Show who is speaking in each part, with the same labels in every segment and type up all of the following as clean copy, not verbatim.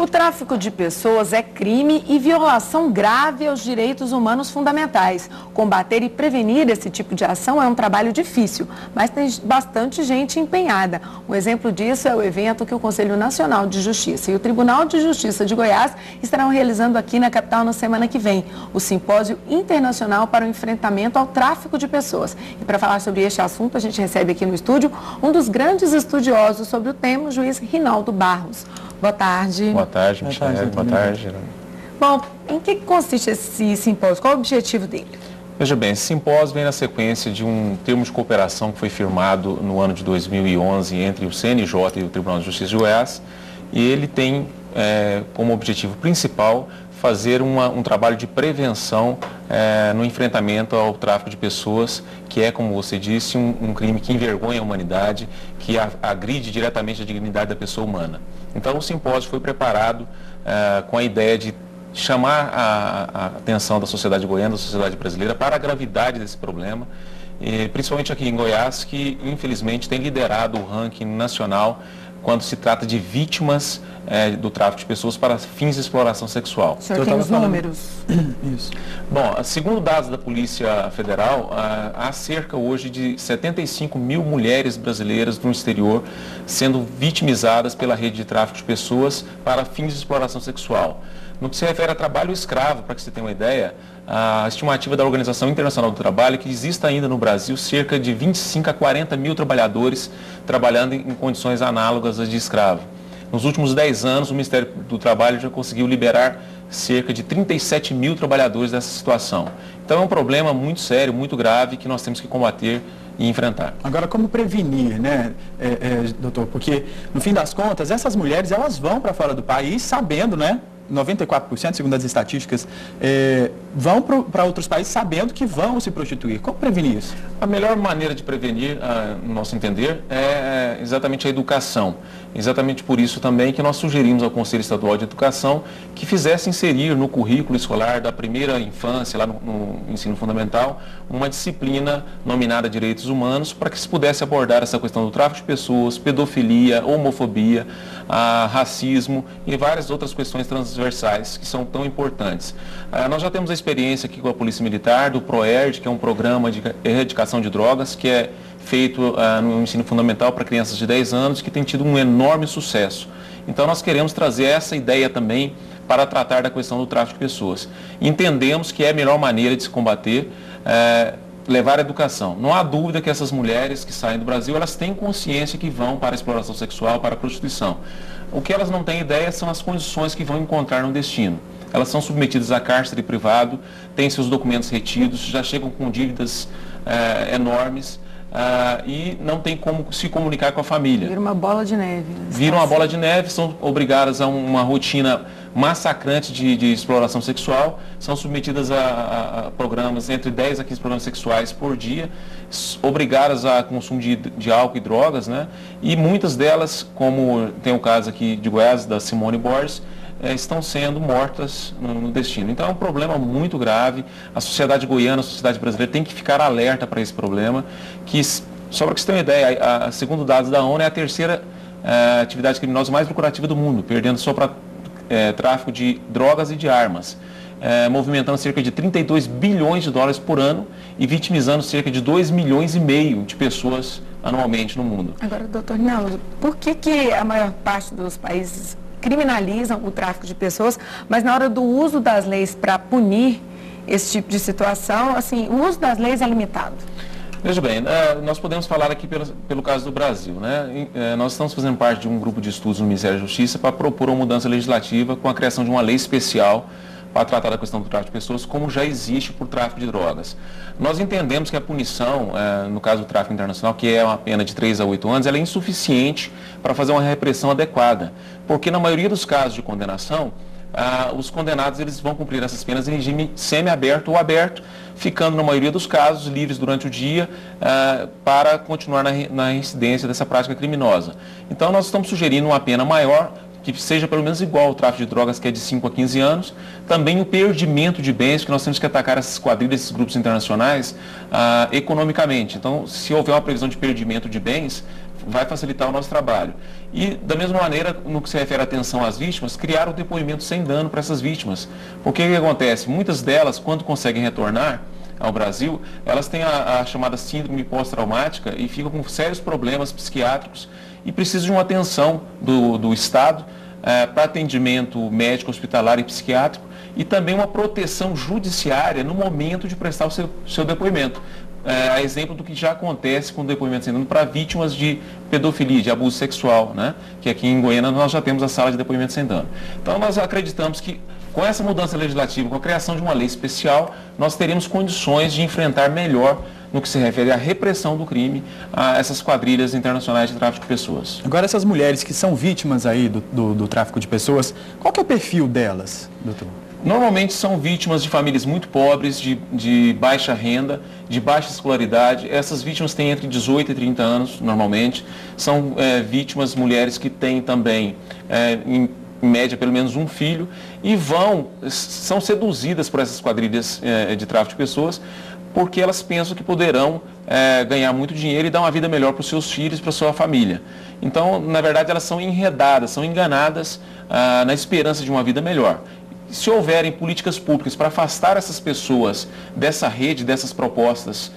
Speaker 1: O tráfico de pessoas é crime e violação grave aos direitos humanos fundamentais. Combater e prevenir esse tipo de ação é um trabalho difícil, mas tem bastante gente empenhada. Um exemplo disso é o evento que o Conselho Nacional de Justiça e o Tribunal de Justiça de Goiás estarão realizando aqui na capital na semana que vem, o Simpósio Internacional para o Enfrentamento ao Tráfico de Pessoas. E para falar sobre este assunto, a gente recebe aqui no estúdio um dos grandes estudiosos sobre o tema, o juiz Rinaldo Barros. Boa tarde.
Speaker 2: Boa tarde, Michele. Boa tarde.
Speaker 1: Bom, em que consiste esse simpósio? Qual é o objetivo dele?
Speaker 2: Veja bem, esse simpósio vem na sequência de um termo de cooperação que foi firmado no ano de 2011 entre o CNJ e o Tribunal de Justiça de Goiás, e ele tem como objetivo principal fazer um trabalho de prevenção no enfrentamento ao tráfico de pessoas, que é, como você disse, um crime que envergonha a humanidade, que agride diretamente a dignidade da pessoa humana. Então, o simpósio foi preparado com a ideia de chamar a atenção da sociedade goiana, da sociedade brasileira, para a gravidade desse problema, e principalmente aqui em Goiás, que infelizmente tem liderado o ranking nacional quando se trata de vítimas do tráfico de pessoas para fins de exploração sexual.
Speaker 1: O senhor tem os números?
Speaker 2: Isso. Bom, segundo dados da Polícia Federal, há cerca hoje de 75 mil mulheres brasileiras no exterior sendo vitimizadas pela rede de tráfico de pessoas para fins de exploração sexual. No que se refere a trabalho escravo, para que você tenha uma ideia, a estimativa da Organização Internacional do Trabalho é que exista ainda no Brasil cerca de 25 a 40 mil trabalhadores trabalhando em condições análogas às de escravo. Nos últimos 10 anos, o Ministério do Trabalho já conseguiu liberar cerca de 37 mil trabalhadores dessa situação. Então é um problema muito sério, muito grave, que nós temos que combater e enfrentar.
Speaker 3: Agora, como prevenir, né, doutor? Porque, no fim das contas, essas mulheres, elas vão para fora do país sabendo, né? 94%, segundo as estatísticas, vão para outros países sabendo que vão se prostituir. Como prevenir isso?
Speaker 2: A melhor maneira de prevenir, no nosso entender, é exatamente a educação. Exatamente por isso também que nós sugerimos ao Conselho Estadual de Educação que fizesse inserir no currículo escolar da primeira infância, lá no ensino fundamental, uma disciplina nominada Direitos Humanos, para que se pudesse abordar essa questão do tráfico de pessoas, pedofilia, homofobia, racismo e várias outras questões transversais que são tão importantes. Nós já temos a experiência aqui com a Polícia Militar, do PROERD, que é um programa de erradicação de drogas, que é feito no ensino fundamental para crianças de 10 anos, que tem tido um enorme sucesso. Então nós queremos trazer essa ideia também para tratar da questão do tráfico de pessoas. Entendemos que é a melhor maneira de se combater, levar a educação. Não há dúvida que essas mulheres que saem do Brasil, elas têm consciência que vão para a exploração sexual, para a prostituição. O que elas não têm ideia são as condições que vão encontrar no destino. Elas são submetidas a cárcere privado, têm seus documentos retidos, já chegam com dívidas enormes, e não tem como se comunicar com a família.
Speaker 1: Vira uma bola de neve.
Speaker 2: Viram uma bola de neve, são obrigadas a uma rotina massacrante de exploração sexual, são submetidas a programas, entre 10 a 15 programas sexuais por dia, obrigadas a consumo de álcool e drogas, né? E muitas delas, como tem o caso aqui de Goiás, da Simone Borges, estão sendo mortas no destino. Então é um problema muito grave. A sociedade goiana, a sociedade brasileira tem que ficar alerta para esse problema, que, só para que você tenha uma ideia, segundo dados da ONU, é a terceira atividade criminosa mais lucrativa do mundo, perdendo só para tráfico de drogas e de armas, movimentando cerca de 32 bilhões de dólares por ano e vitimizando cerca de 2,5 milhões de pessoas anualmente no mundo.
Speaker 1: Agora, doutor Rinaldo, por que a maior parte dos países criminalizam o tráfico de pessoas, mas na hora do uso das leis para punir esse tipo de situação, assim, o uso das leis é limitado?
Speaker 2: Veja bem, nós podemos falar aqui pelo caso do Brasil, né? Nós estamos fazendo parte de um grupo de estudos no Ministério da Justiça para propor uma mudança legislativa com a criação de uma lei especial para tratar da questão do tráfico de pessoas, como já existe por tráfico de drogas. Nós entendemos que a punição, no caso do tráfico internacional, que é uma pena de 3 a 8 anos, ela é insuficiente para fazer uma repressão adequada, porque na maioria dos casos de condenação, os condenados eles vão cumprir essas penas em regime semi-aberto ou aberto, ficando na maioria dos casos livres durante o dia para continuar na incidência dessa prática criminosa. Então nós estamos sugerindo uma pena maior, que seja pelo menos igual ao tráfico de drogas, que é de 5 a 15 anos, também o perdimento de bens, que nós temos que atacar essas quadrilhas, esses grupos internacionais, economicamente. Então, se houver uma previsão de perdimento de bens, vai facilitar o nosso trabalho. E, da mesma maneira, no que se refere à atenção às vítimas, criar um depoimento sem dano para essas vítimas. Porque o que acontece? Muitas delas, quando conseguem retornar ao Brasil, elas têm a chamada síndrome pós-traumática e ficam com sérios problemas psiquiátricos e precisam de uma atenção do Estado para atendimento médico, hospitalar e psiquiátrico e também uma proteção judiciária no momento de prestar o seu depoimento. A exemplo do que já acontece com o depoimento sem dano para vítimas de pedofilia, de abuso sexual, né? Que aqui em Goiânia nós já temos a sala de depoimento sem dano. Então nós acreditamos que com essa mudança legislativa, com a criação de uma lei especial, nós teremos condições de enfrentar melhor no que se refere à repressão do crime a essas quadrilhas internacionais de tráfico de pessoas.
Speaker 3: Agora, essas mulheres que são vítimas aí do tráfico de pessoas, qual que é o perfil delas, doutor?
Speaker 2: Normalmente são vítimas de famílias muito pobres, de baixa renda, de baixa escolaridade. Essas vítimas têm entre 18 e 30 anos, normalmente. São vítimas, mulheres que têm também, em média, pelo menos um filho, e são seduzidas por essas quadrilhas de tráfico de pessoas, porque elas pensam que poderão ganhar muito dinheiro e dar uma vida melhor para os seus filhos e para a sua família. Então, na verdade, elas são enredadas, são enganadas na esperança de uma vida melhor. Se houverem políticas públicas para afastar essas pessoas dessa rede, dessas propostas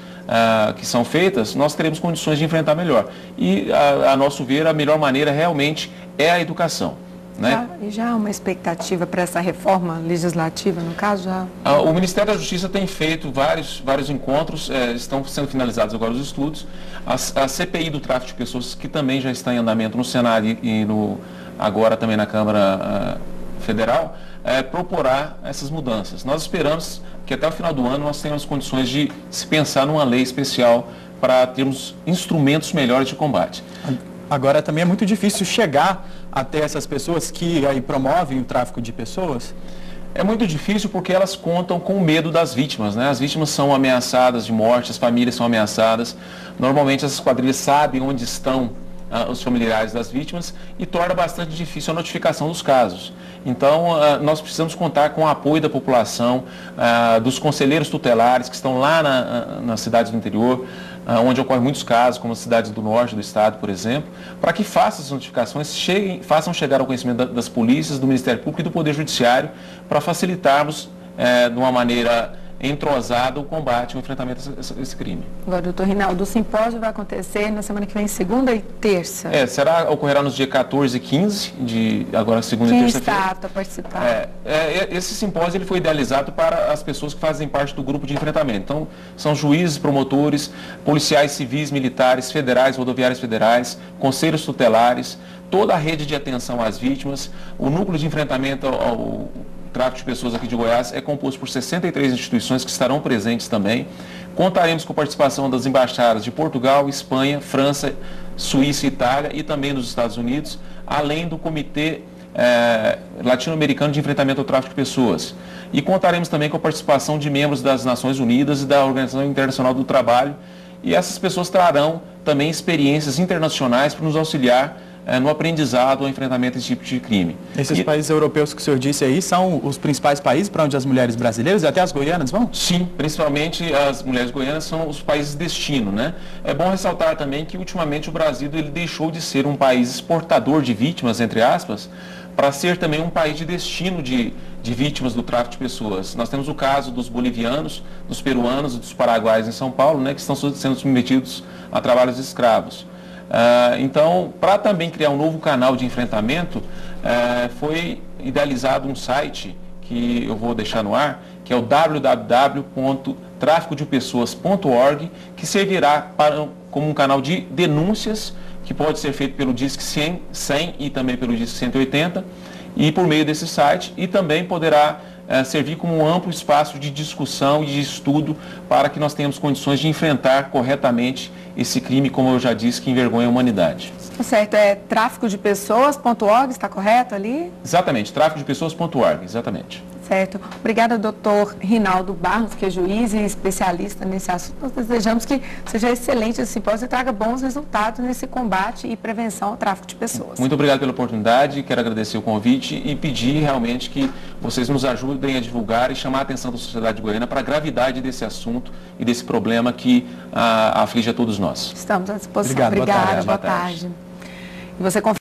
Speaker 2: que são feitas, nós teremos condições de enfrentar melhor. E, a nosso ver, a melhor maneira realmente é a educação. Né?
Speaker 1: E já há uma expectativa para essa reforma legislativa, no caso?
Speaker 2: O Ministério da Justiça tem feito vários encontros, estão sendo finalizados agora os estudos. A CPI do tráfico de pessoas, que também já está em andamento no Senado e agora também na Câmara Federal, proporá essas mudanças. Nós esperamos que até o final do ano nós tenhamos condições de se pensar numa lei especial para termos instrumentos melhores de combate.
Speaker 3: Agora, também é muito difícil chegar até essas pessoas que aí promovem o tráfico de pessoas?
Speaker 2: É muito difícil porque elas contam com o medo das vítimas, né? As vítimas são ameaçadas de morte, as famílias são ameaçadas. Normalmente essas quadrilhas sabem onde estão os familiares das vítimas e torna bastante difícil a notificação dos casos. Então, nós precisamos contar com o apoio da população, dos conselheiros tutelares que estão lá nas cidades do interior, onde ocorrem muitos casos, como as cidades do norte do estado, por exemplo, para que façam as notificações, façam chegar ao conhecimento das polícias, do Ministério Público e do Poder Judiciário, para facilitarmos de uma maneira entrosada o combate, o enfrentamento a esse crime.
Speaker 1: Agora, doutor Rinaldo, o simpósio vai acontecer na semana que vem, segunda e terça.
Speaker 2: Ocorrerá nos dias 14 e 15, agora segunda e terça-feira.
Speaker 1: Quem está apto a participar?
Speaker 2: Esse simpósio ele foi idealizado para as pessoas que fazem parte do grupo de enfrentamento. Então, são juízes, promotores, policiais civis, militares, federais, rodoviários federais, conselhos tutelares, toda a rede de atenção às vítimas, o núcleo de enfrentamento ao tráfico de pessoas aqui de Goiás é composto por 63 instituições que estarão presentes também. Contaremos com a participação das embaixadas de Portugal, Espanha, França, Suíça e Itália e também dos Estados Unidos, além do Comitê Latino-Americano de Enfrentamento ao Tráfico de Pessoas. E contaremos também com a participação de membros das Nações Unidas e da Organização Internacional do Trabalho. E essas pessoas trarão também experiências internacionais para nos auxiliar no aprendizado ao enfrentamento desse tipo de crime.
Speaker 3: Esses países europeus que o senhor disse aí são os principais países para onde as mulheres brasileiras e até as goianas vão?
Speaker 2: Sim, principalmente as mulheres goianas são os países de destino, né? É bom ressaltar também que ultimamente o Brasil ele deixou de ser um país exportador de vítimas, entre aspas, para ser também um país de destino de vítimas do tráfico de pessoas. Nós temos o caso dos bolivianos, dos peruanos e dos paraguaios em São Paulo, né, que estão sendo submetidos a trabalhos escravos. Então, para também criar um novo canal de enfrentamento, foi idealizado um site que eu vou deixar no ar, que é o www.traficodepessoas.org, que servirá como um canal de denúncias, que pode ser feito pelo Disque 100 e também pelo Disque 180, e por meio desse site, e também poderá servir como um amplo espaço de discussão e de estudo para que nós tenhamos condições de enfrentar corretamente esse crime, como eu já disse, que envergonha a humanidade.
Speaker 1: Certo, é traficodepessoas.org, está correto ali?
Speaker 2: Exatamente, traficodepessoas.org, exatamente.
Speaker 1: Certo. Obrigada, doutor Rinaldo Barros, que é juiz e especialista nesse assunto. Nós desejamos que seja excelente esse simpósio e traga bons resultados nesse combate e prevenção ao tráfico de pessoas.
Speaker 2: Muito obrigado pela oportunidade, quero agradecer o convite e pedir realmente que vocês nos ajudem a divulgar e chamar a atenção da sociedade goiana para a gravidade desse assunto e desse problema que aflige a todos nós. nós.
Speaker 1: Estamos à disposição.
Speaker 3: Obrigado,
Speaker 1: Obrigada,
Speaker 3: boa
Speaker 1: boa
Speaker 2: tarde.
Speaker 1: tarde. E você